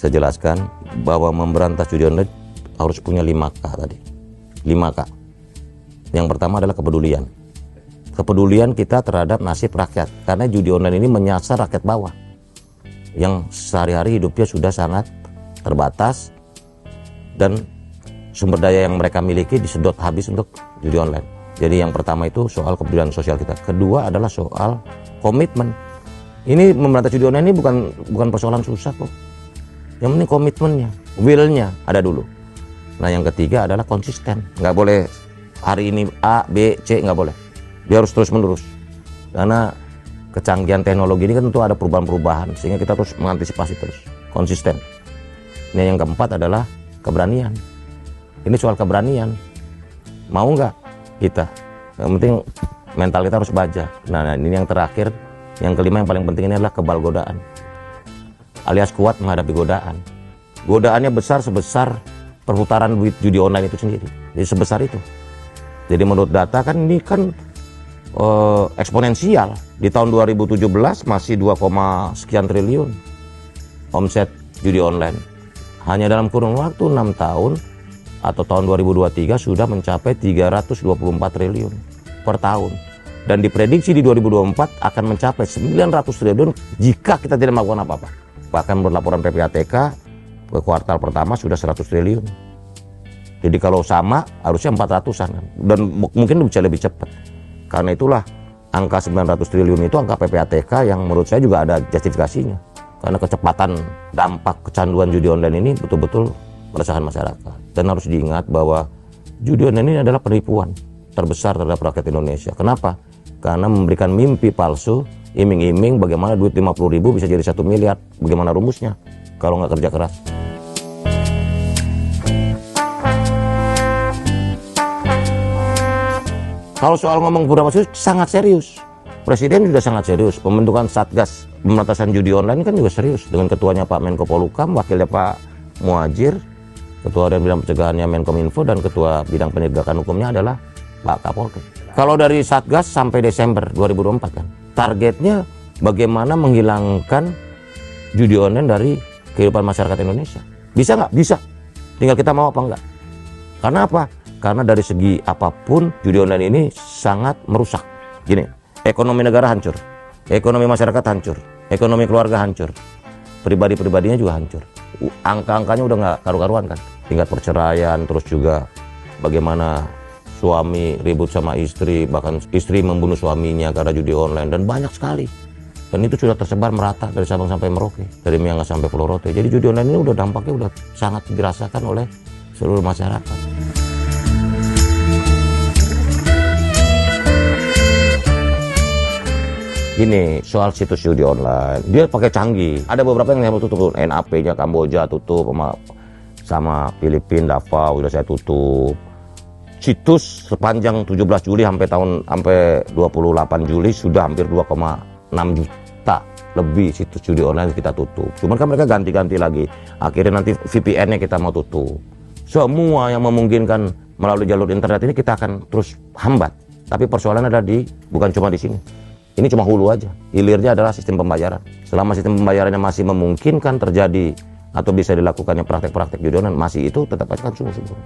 saya jelaskan bahwa memberantas judi online harus punya 5K tadi. 5K. Yang pertama adalah kepedulian. Kepedulian kita terhadap nasib rakyat. Karena judi online ini menyasar rakyat bawah yang sehari-hari hidupnya sudah sangat terbatas dan sumber daya yang mereka miliki disedot habis untuk judi online. Jadi yang pertama itu soal kepedulian sosial kita. Kedua adalah soal komitmen. Ini memberantas judi online ini bukan persoalan susah kok. Yang penting komitmennya, will-nya ada dulu. Nah yang ketiga adalah konsisten. Nggak boleh hari ini A, B, C, nggak boleh. Dia harus terus menerus. Karena kecanggihan teknologi ini kan tentu ada perubahan-perubahan. Sehingga kita terus mengantisipasi terus. Konsisten. Nah yang keempat adalah keberanian. Ini soal keberanian. Mau nggak kita? Yang penting mental kita harus baja. Nah ini yang terakhir. Yang kelima yang paling penting ini adalah kebal godaan. Alias kuat menghadapi godaan. Godaannya besar sebesar perputaran duit judi online itu sendiri. Jadi sebesar itu. Jadi menurut data kan ini kan eksponensial. Di tahun 2017 masih 2, sekian triliun omset judi online. Hanya dalam kurun waktu 6 tahun atau tahun 2023 sudah mencapai 324 triliun per tahun. Dan diprediksi di 2024 akan mencapai 900 triliun jika kita tidak melakukan apa-apa. Bahkan menurut laporan PPATK ke kuartal pertama sudah 100 triliun. Jadi kalau sama harusnya 400-an dan mungkin bisa lebih cepat. Karena itulah angka 900 triliun itu angka PPATK yang menurut saya juga ada justifikasinya. Karena kecepatan dampak kecanduan judi online ini betul-betul meresahkan masyarakat. Dan harus diingat bahwa judi online ini adalah penipuan terbesar terhadap rakyat Indonesia. Kenapa? Karena memberikan mimpi palsu, iming-iming bagaimana duit 50.000 bisa jadi 1 miliar. Bagaimana rumusnya kalau nggak kerja keras? Kalau soal ngomong berapa serius, sangat serius. Presiden juga sangat serius. Pembentukan Satgas Pemberantasan Judi Online kan juga serius. Dengan ketuanya Pak Menko Polhukam, wakilnya Pak Muhadjir, ketua dan bidang pencegahannya Menkominfo, dan ketua bidang penegakan hukumnya adalah Pak Kapolri. Kalau dari Satgas sampai Desember 2024 kan, targetnya bagaimana menghilangkan judi online dari kehidupan masyarakat Indonesia. Bisa nggak? Bisa. Tinggal kita mau apa enggak. Karena apa? Karena dari segi apapun judi online ini sangat merusak. Gini, ekonomi negara hancur, ekonomi masyarakat hancur, ekonomi keluarga hancur, pribadi-pribadinya juga hancur. Angka-angkanya udah nggak karu-karuan kan. Tingkat perceraian, terus juga bagaimana suami ribut sama istri, bahkan istri membunuh suaminya karena judi online, dan banyak sekali. Dan itu sudah tersebar merata dari Sabang sampai Merauke, dari Miangas sampai Pulau Rote. Jadi judi online ini udah dampaknya udah sangat dirasakan oleh seluruh masyarakat. Gini, soal situs judi online, dia pakai canggih. Ada beberapa yang saya tutup, NAP-nya Kamboja tutup, sama Filipina, Davao udah saya tutup. Situs sepanjang 17 Juli sampai 28 Juli sudah hampir 2,6 juta lebih situs judi online kita tutup. Cuman kan mereka ganti-ganti lagi. Akhirnya nanti VPN-nya kita mau tutup. Semua yang memungkinkan melalui jalur internet ini kita akan terus hambat. Tapi persoalannya ada bukan cuma di sini. Ini cuma hulu aja. Hilirnya adalah sistem pembayaran. Selama sistem pembayarannya masih memungkinkan terjadi atau bisa dilakukannya praktek-praktek judi online, masih itu tetap akan sungguh-sungguh.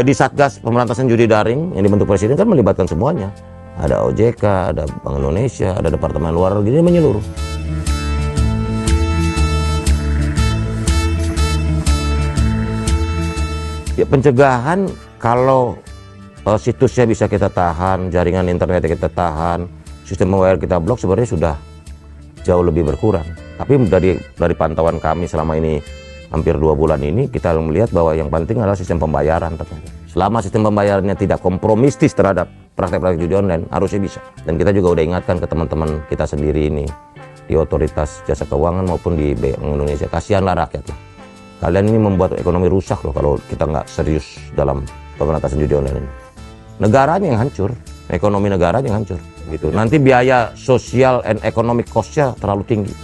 Di Satgas Pemberantasan Judi Daring yang dibentuk Presiden kan melibatkan semuanya. Ada OJK, ada Bank Indonesia, ada Departemen Luar Negeri, menyeluruh. Ya pencegahan, kalau situsnya bisa kita tahan, jaringan internetnya kita tahan, sistem pembayaran kita blok, sebenarnya sudah jauh lebih berkurang. Tapi dari pantauan kami selama ini hampir 2 bulan ini, kita melihat bahwa yang penting adalah sistem pembayaran ternyata. Selama sistem pembayarannya tidak kompromistis terhadap praktek-praktek judi online, harusnya bisa. Dan kita juga udah ingatkan ke teman-teman kita sendiri ini di Otoritas Jasa Keuangan maupun di Bank Indonesia, kasihanlah rakyat. Kalian ini membuat ekonomi rusak loh kalau kita nggak serius dalam pemberantasan judi online ini. Negaranya yang hancur, ekonomi negaranya yang hancur. Gitu. Nanti biaya sosial and economic cost-nya terlalu tinggi.